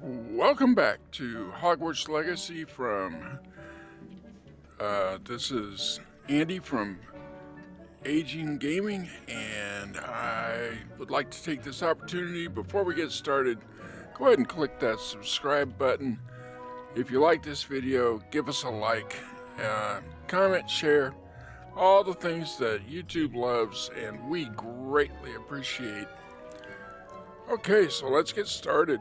Welcome back to Hogwarts Legacy this is Andy from Aging Gaming, and I would like to take this opportunity before we get started. Go ahead and click that subscribe button. If you like this video, give us a like, comment, share, all the things that YouTube loves and we greatly appreciate. Okay, so let's get started.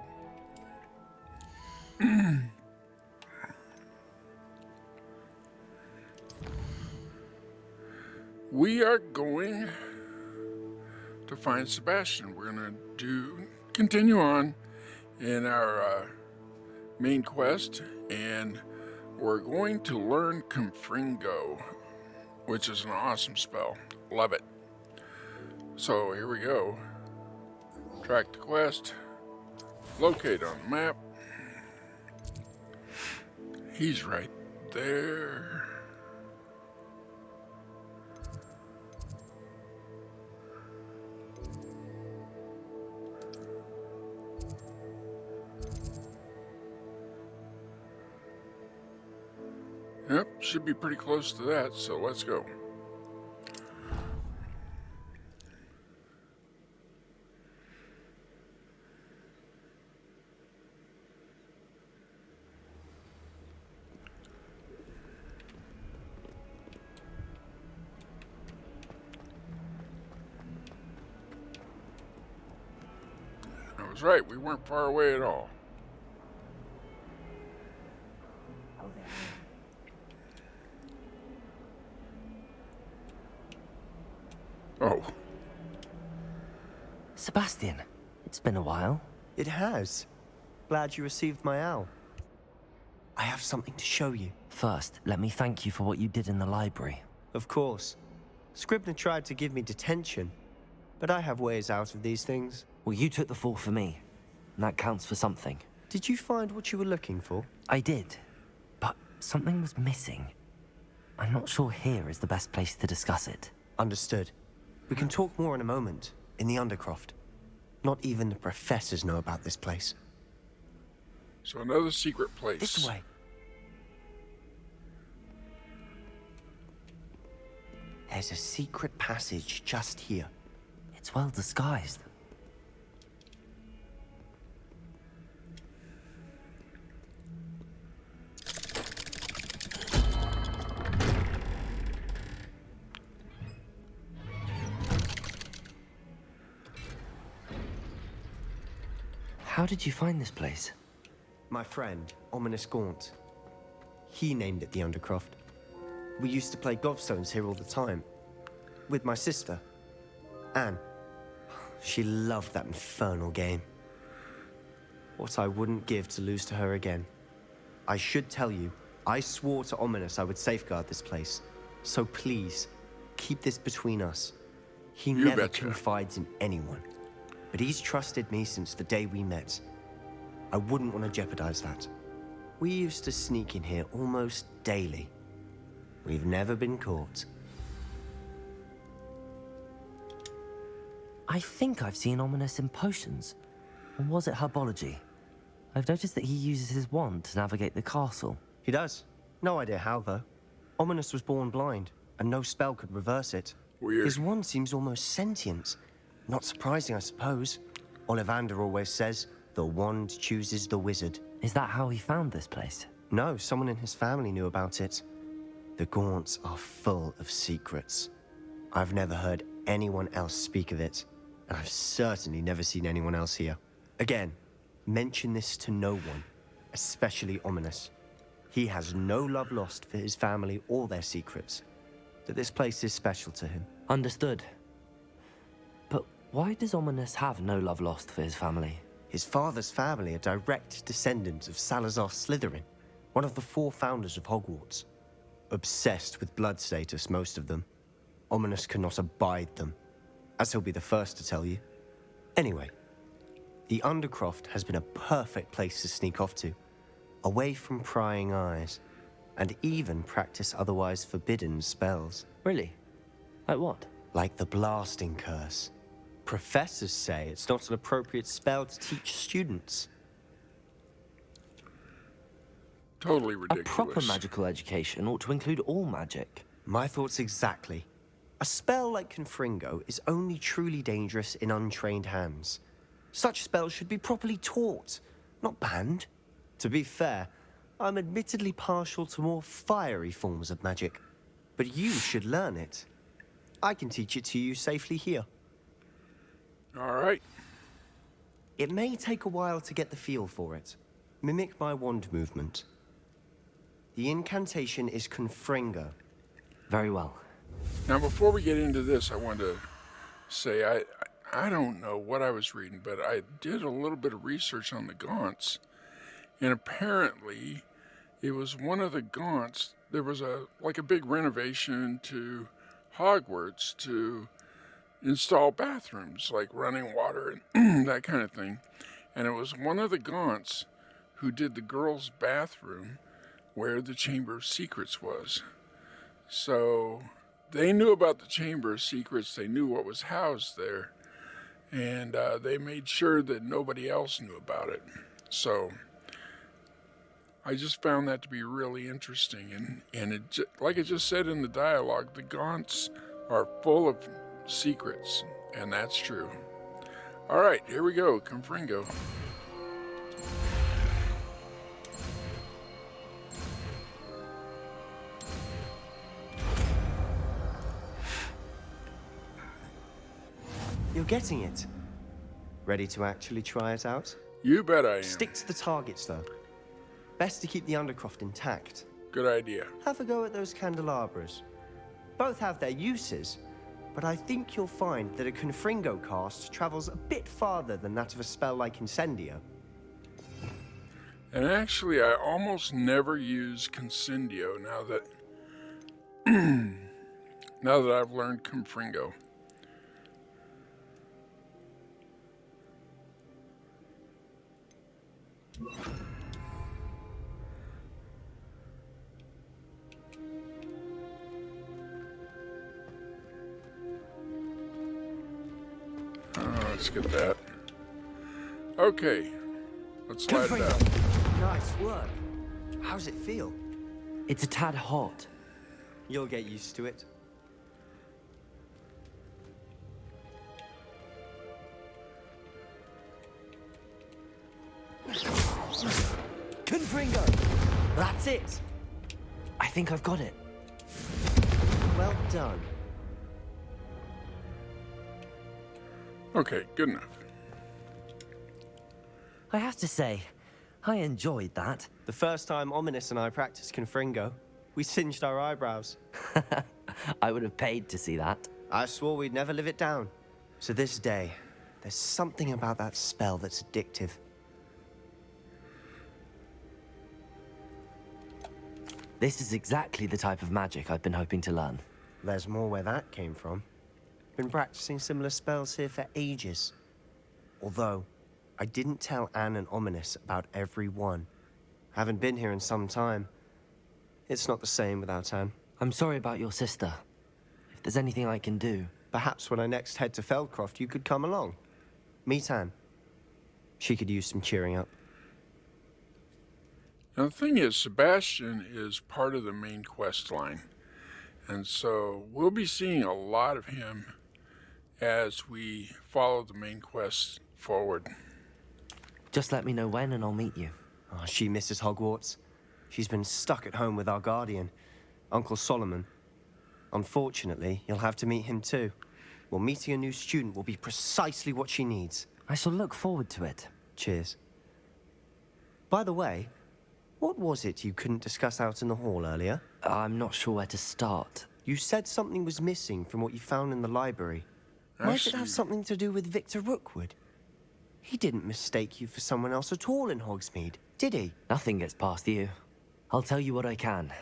We are going to find Sebastian. We're going to continue on in our main quest, and we're going to learn Confringo, which is an awesome spell. Love it. So here we go. Track the quest. Locate on the map. He's right there. Yep, should be pretty close to that, so let's go. I was right, we weren't far away at all. Oh. Sebastian, it's been a while. It has. Glad you received my owl. I have something to show you. First, let me thank you for what you did in the library. Of course. Scribner tried to give me detention, but I have ways out of these things. Well, you took the fall for me, and that counts for something. Did you find what you were looking for? I did, but something was missing. I'm not sure here is the best place to discuss it. Understood. We can talk more in a moment, in the Undercroft. Not even the professors know about this place. So another secret place. This way. There's a secret passage just here. It's well disguised. How did you find this place? My friend, Ominous Gaunt. He named it the Undercroft. We used to play gobstones here all the time. With my sister, Anne. She loved that infernal game. What I wouldn't give to lose to her again. I should tell you, I swore to Ominous I would safeguard this place. So please, keep this between us. He never confides in anyone. But he's trusted me since the day we met. I wouldn't want to jeopardize that. We used to sneak in here almost daily. We've never been caught. I think I've seen Ominous in potions. Or was it herbology? I've noticed that he uses his wand to navigate the castle. He does. No idea how, though. Ominous was born blind, and no spell could reverse it. Weird. His wand seems almost sentient. Not surprising, I suppose. Ollivander always says, the wand chooses the wizard. Is that how he found this place? No, someone in his family knew about it. The Gaunts are full of secrets. I've never heard anyone else speak of it, and I've certainly never seen anyone else here. Again, mention this to no one, especially Ominous. He has no love lost for his family or their secrets, that this place is special to him. Understood. But why does Ominous have no love lost for his family? His father's family are direct descendants of Salazar Slytherin, one of the 4 founders of Hogwarts. Obsessed with blood status, most of them. Ominous cannot abide them, as he'll be the first to tell you. Anyway, the Undercroft has been a perfect place to sneak off to, away from prying eyes, and even practice otherwise forbidden spells. Really? Like what? Like the blasting curse. Professors say it's not an appropriate spell to teach students. Totally A ridiculous. proper magical education ought to include all magic. My thoughts exactly. A spell like Confringo is only truly dangerous in untrained hands. Such spells should be properly taught, not banned. To be fair, I'm admittedly partial to more fiery forms of magic, but you should learn it. I can teach it to you safely here. All right. It may take a while to get the feel for it. Mimic my wand movement. The incantation is Confringo. Very well. Now, before we get into this, I want to say I don't know what I was reading, but I did a little bit of research on the Gaunts, and apparently it was one of the Gaunts. There was a big renovation to Hogwarts to install bathrooms, like running water and that kind of thing. And it was one of the Gaunts who did the girls' bathroom where the Chamber of Secrets was. So they knew about the Chamber of Secrets, they knew what was housed there, and they made sure that nobody else knew about it. So I just found that to be really interesting, and it, like I just said in the dialogue, the Gaunts are full of secrets, and that's true. All right, here we go, Confringo. You're getting it. Ready to actually try it out? You bet I am. Stick to the targets, though. Best to keep the Undercroft intact. Good idea. Have a go at those candelabras. Both have their uses, but I think you'll find that a Confringo cast travels a bit farther than that of a spell like Incendio. And actually, I almost never use Concendio now that I've learned Confringo. Let's get that. Okay, let's slide it out. Nice work. How's it feel? It's a tad hot. You'll get used to it. Confringo! That's it! I think I've got it. Well done. Okay, good enough. I have to say, I enjoyed that. The first time Ominous and I practiced Confringo, we singed our eyebrows. I would have paid to see that. I swore we'd never live it down. To this day, there's something about that spell that's addictive. This is exactly the type of magic I've been hoping to learn. There's more where that came from. Been practicing similar spells here for ages. Although, I didn't tell Anne and Ominous about every one. Haven't been here in some time. It's not the same without Anne. I'm sorry about your sister. If there's anything I can do... Perhaps when I next head to Feldcroft, you could come along. Meet Anne. She could use some cheering up. Now, the thing is, Sebastian is part of the main quest line. And so we'll be seeing a lot of him as we follow the main quest forward. Just let me know when and I'll meet you. Oh, she misses Hogwarts. She's been stuck at home with our guardian, Uncle Solomon. Unfortunately, you'll have to meet him too. Well, meeting a new student will be precisely what she needs. I shall look forward to it. Cheers. By the way, what was it you couldn't discuss out in the hall earlier? I'm not sure where to start. You said something was missing from what you found in the library. Might it have something to do with Victor Rookwood? He didn't mistake you for someone else at all in Hogsmeade, did he? Nothing gets past you. I'll tell you what I can.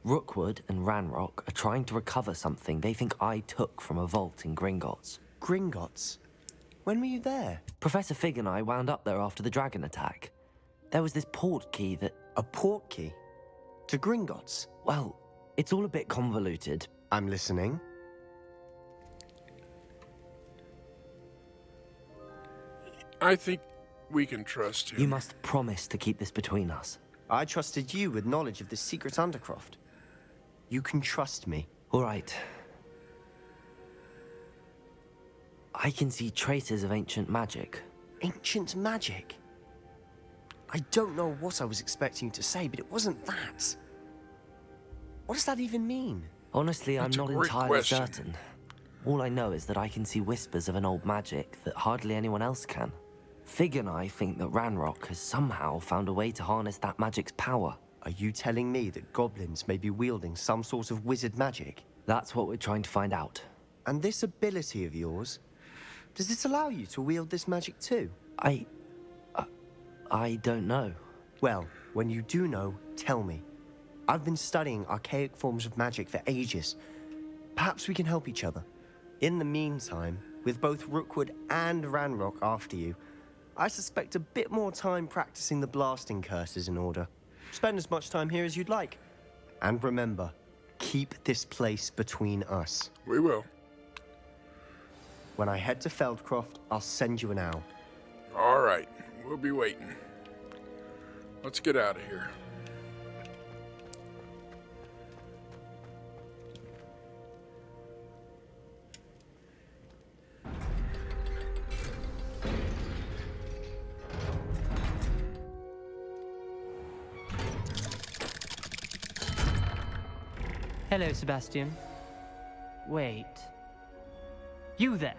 Rookwood and Ranrock are trying to recover something they think I took from a vault in Gringotts. Gringotts? When were you there? Professor Fig and I wound up there after the dragon attack. There was this port key that... A port key? To Gringotts? Well, it's all a bit convoluted. I'm listening. I think we can trust him. You must promise to keep this between us. I trusted you with knowledge of this secret undercroft. You can trust me. All right. I can see traces of ancient magic. Ancient magic? I don't know what I was expecting you to say, but it wasn't that. What does that even mean? Honestly, I'm That's a not great entirely question. certain. All I know is that I can see whispers of an old magic that hardly anyone else can. Fig and I think that Ranrock has somehow found a way to harness that magic's power. Are you telling me that goblins may be wielding some sort of wizard magic? That's what we're trying to find out. And this ability of yours, does it allow you to wield this magic too? I don't know. Well, when you do know, tell me. I've been studying archaic forms of magic for ages. Perhaps we can help each other. In the meantime, with both Rookwood and Ranrock after you, I suspect a bit more time practicing the blasting curse is in order. Spend as much time here as you'd like. And remember, keep this place between us. We will. When I head to Feldcroft, I'll send you an owl. All right, we'll be waiting. Let's get out of here. Hello, Sebastian. Wait. You there?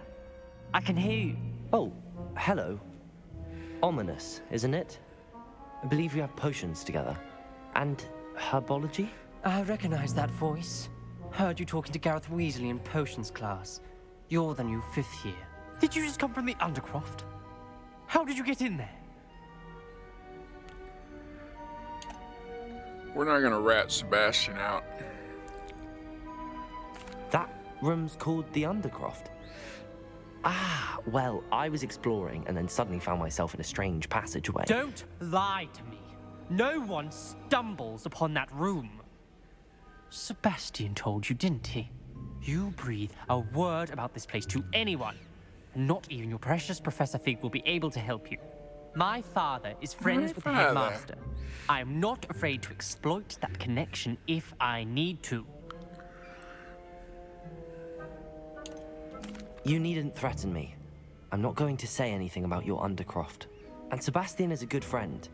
I can hear you. Oh, hello. Ominous, isn't it? I believe we have potions together. And herbology? I recognize that voice. Heard you talking to Gareth Weasley in potions class. You're the new 5th year. Did you just come from the Undercroft? How did you get in there? We're not gonna rat Sebastian out. That room's called the Undercroft. Ah, well, I was exploring and then suddenly found myself in a strange passageway. Don't lie to me. No one stumbles upon that room. Sebastian told you, didn't he? You breathe a word about this place to anyone, and not even your precious Professor Fig will be able to help you. My father is friends with the headmaster. I am not afraid to exploit that connection if I need to. You needn't threaten me. I'm not going to say anything about your Undercroft. And Sebastian is a good friend.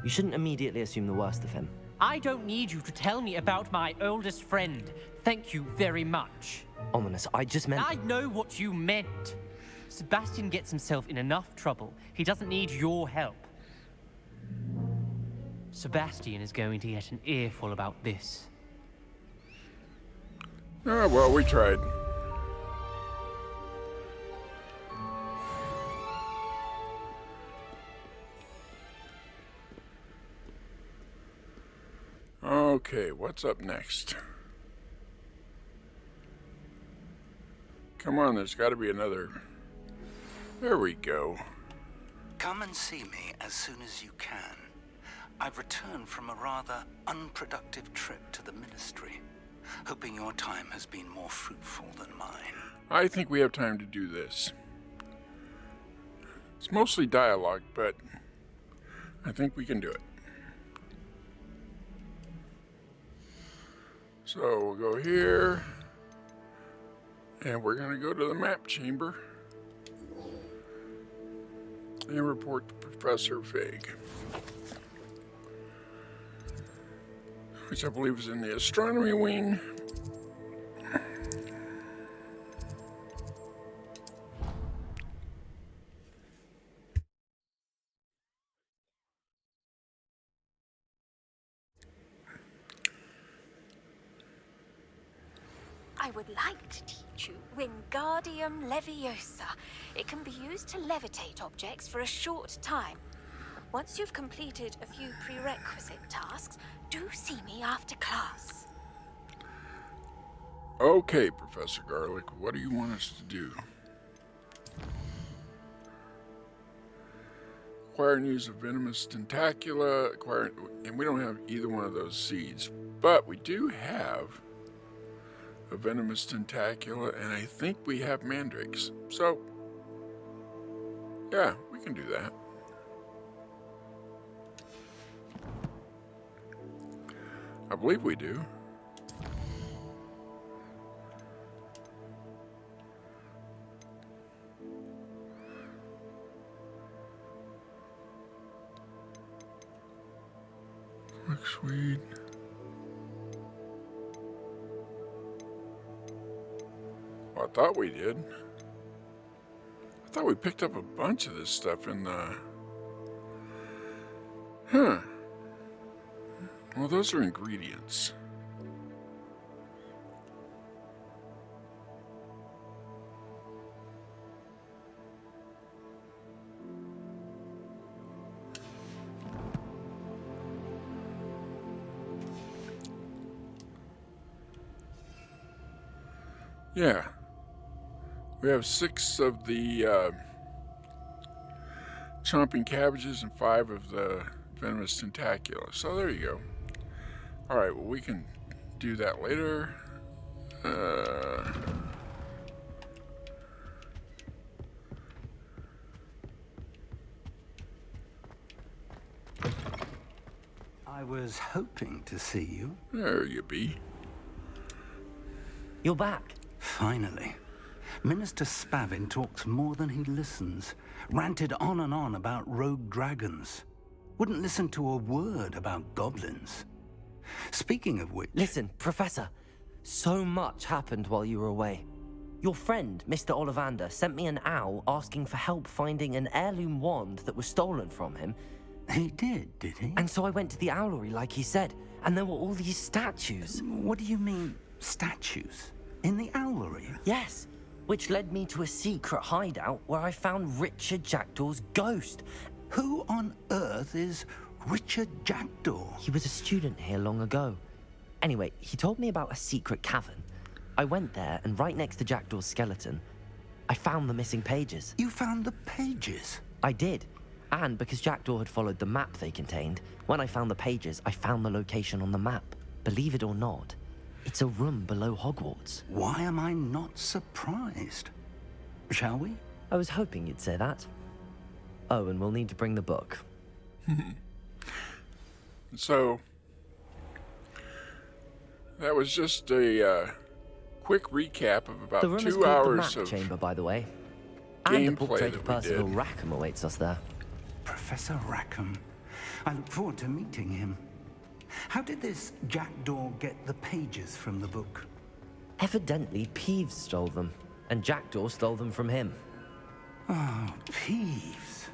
You shouldn't immediately assume the worst of him. I don't need you to tell me about my oldest friend. Thank you very much. Ominous, I just meant... I know what you meant. Sebastian gets himself in enough trouble. He doesn't need your help. Sebastian is going to get an earful about this. Oh, well, we tried. Okay, what's up next? Come on, there's got to be another. There we go. Come and see me as soon as you can. I've returned from a rather unproductive trip to the Ministry, hoping your time has been more fruitful than mine. I think we have time to do this. It's mostly dialogue, but I think we can do it. So we'll go here, and we're going to go to the map chamber and report to Professor Fig, which I believe is in the astronomy wing. I would like to teach you Wingardium Leviosa. It can be used to levitate objects for a short time. Once you've completed a few prerequisite tasks, do see me after class. Okay, Professor Garlic, what do you want us to do? Acquire and use a venomous tentacula, and we don't have either one of those seeds, but we do have a venomous tentacula, and I think we have mandrakes. So, yeah, we can do that. I believe we do. Quick sweet. Well, I thought we did. I thought we picked up a bunch of this stuff in the... Huh. Well, those are ingredients. Yeah. We have 6 of the chomping cabbages and 5 of the venomous tentacula. So there you go. Alright, well, we can do that later. I was hoping to see you. There you be. You're back. Finally. Minister Spavin talks more than he listens. Ranted on and on about rogue dragons. Wouldn't listen to a word about goblins. Speaking of which... Listen, Professor. So much happened while you were away. Your friend, Mr. Ollivander, sent me an owl asking for help finding an heirloom wand that was stolen from him. He did he? And so I went to the owlery like he said, and there were all these statues. What do you mean, statues? In the owlery? Yes, which led me to a secret hideout where I found Richard Jackdaw's ghost. Who on earth is Richard Jackdaw? He was a student here long ago. Anyway, he told me about a secret cavern. I went there, and right next to Jackdaw's skeleton, I found the missing pages. You found the pages? I did. And because Jackdaw had followed the map they contained, when I found the pages, I found the location on the map. Believe it or not, it's a room below Hogwarts. Why am I not surprised? Shall we? I was hoping you'd say that. Oh, and we'll need to bring the book. So, that was just a quick recap of about The room is 2 called the hours map of chamber, by the way. And the gameplay portrait of that we Percival did. Rackham awaits us there. Professor Rackham. I look forward to meeting him. How did this Jackdaw get the pages from the book? Evidently, Peeves stole them, and Jackdaw stole them from him. Oh, Peeves.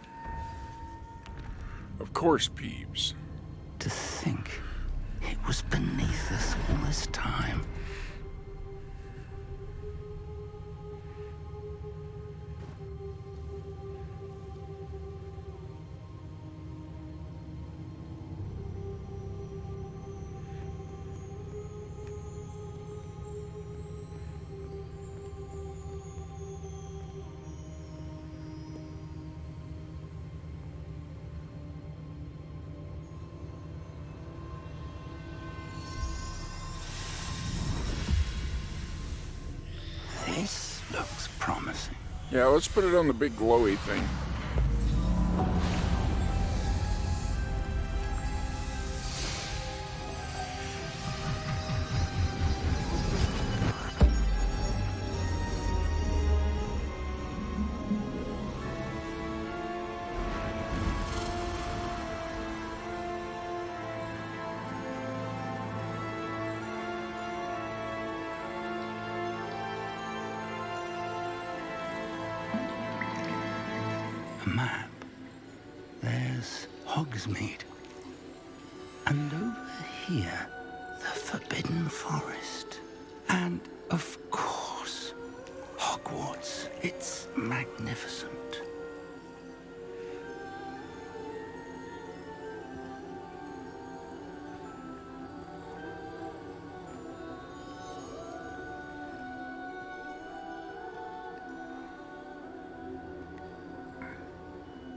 Of course, Peeves. To think it was beneath us all this time. This looks promising. Yeah, let's put it on the big glowy thing. A map. There's Hogsmeade. And over here, the Forbidden Forest. And, of course, Hogwarts. It's magnificent.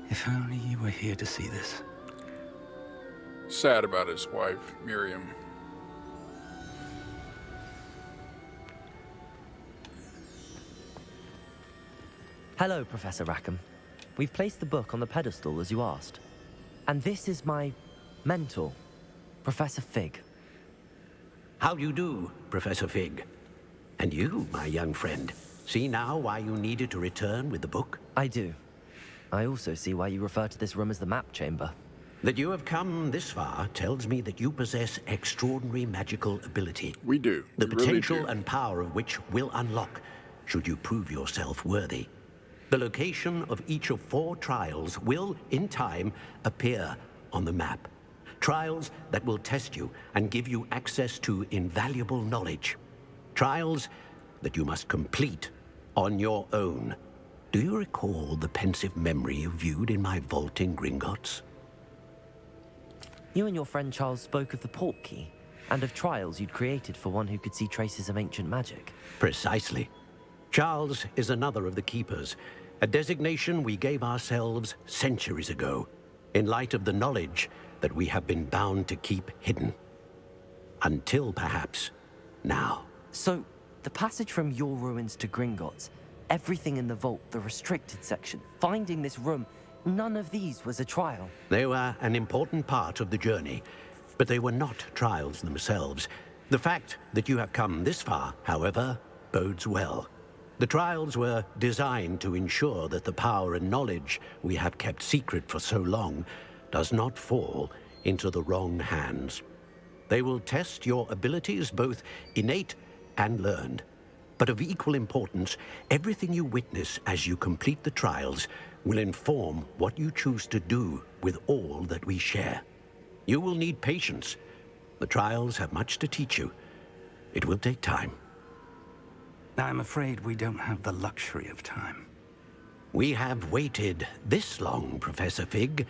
If only you were here to see this. Sad about his wife, Miriam. Hello, Professor Rackham. We've placed the book on the pedestal as you asked. And this is my mentor, Professor Fig. How do you do, Professor Fig? And you, my young friend, see now why you needed to return with the book? I do. I also see why you refer to this room as the map chamber. That you have come this far tells me that you possess extraordinary magical ability. We do. The We really potential do. and power of which will unlock, should you prove yourself worthy. The location of each of 4 trials will, in time, appear on the map. Trials that will test you and give you access to invaluable knowledge. Trials that you must complete on your own. Do you recall the pensive memory you viewed in my vault in Gringotts? You and your friend Charles spoke of the port key, and of trials you'd created for one who could see traces of ancient magic. Precisely. Charles is another of the keepers, a designation we gave ourselves centuries ago, in light of the knowledge that we have been bound to keep hidden. Until, perhaps, now. So, the passage from your ruins to Gringotts, everything in the vault, the restricted section, finding this room, none of these was a trial. They were an important part of the journey, but they were not trials themselves. The fact that you have come this far, however, bodes well. The trials were designed to ensure that the power and knowledge we have kept secret for so long does not fall into the wrong hands. They will test your abilities, both innate and learned. But of equal importance, everything you witness as you complete the trials will inform what you choose to do with all that we share. You will need patience. The trials have much to teach you. It will take time. I'm afraid we don't have the luxury of time. We have waited this long, Professor Fig.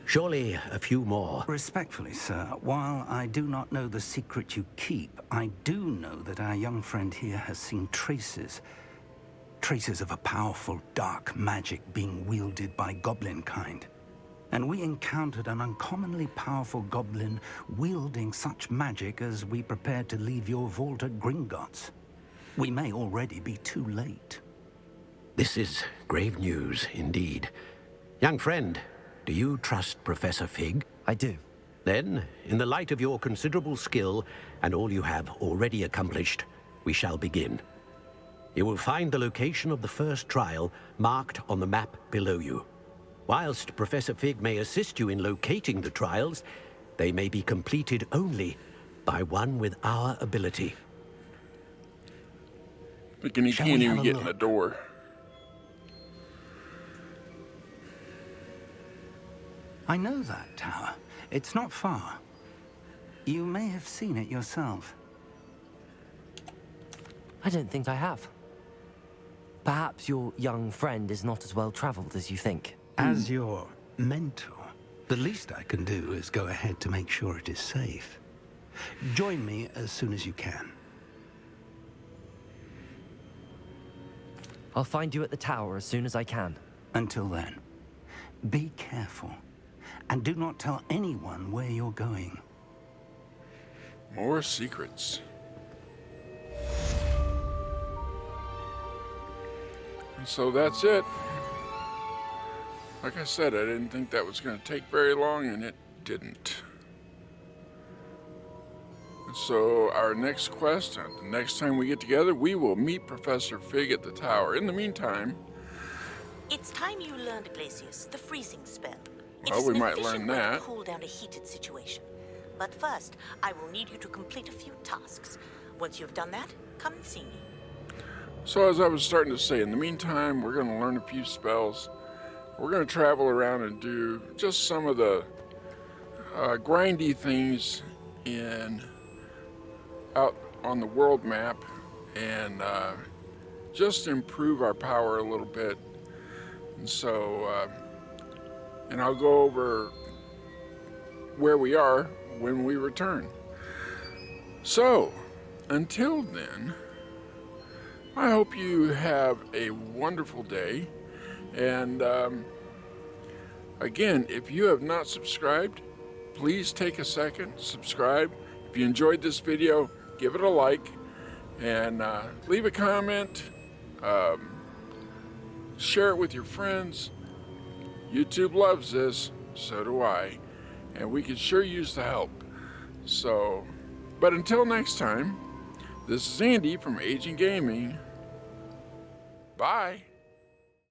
Surely a few more. Respectfully, sir, while I do not know the secret you keep, I do know that our young friend here has seen traces of a powerful dark magic being wielded by goblin kind. And we encountered an uncommonly powerful goblin wielding such magic as we prepared to leave your vault at Gringotts. We may already be too late. This is grave news indeed. Young friend, do you trust Professor Fig? I do. Then, in the light of your considerable skill and all you have already accomplished, we shall begin. You will find the location of the first trial marked on the map below you. Whilst Professor Fig may assist you in locating the trials, they may be completed only by one with our ability. Thinking he Shall can't we even have a get in the look? door. I know that tower. It's not far. You may have seen it yourself. I don't think I have. Perhaps your young friend is not as well traveled as you think. As your mentor, the least I can do is go ahead to make sure it is safe. Join me as soon as you can. I'll find you at the tower as soon as I can. Until then, be careful. And do not tell anyone where you're going. More secrets. And so that's it. Like I said, I didn't think that was going to take very long, and it didn't. And so our next quest, the next time we get together, we will meet Professor Fig at the tower. In the meantime, It's time you learned, Glacius, the freezing spell. Well, It is we an might efficient learn way to that. cool down a heated situation. But first, I will need you to complete a few tasks. Once you've done that, come and see me. so as I was starting to say, in the meantime, we're going to learn a few spells. We're going to travel around and do just some of the grindy things out on the world map, and just improve our power a little bit. And so, and I'll go over where we are when we return. So, until then, I hope you have a wonderful day. And again, if you have not subscribed, please take a second, subscribe. If you enjoyed this video, give it a like, and leave a comment. Share it with your friends. YouTube loves this, so do I, and we could sure use the help. So But until next time, this is Andy from Aging Gaming. Bye.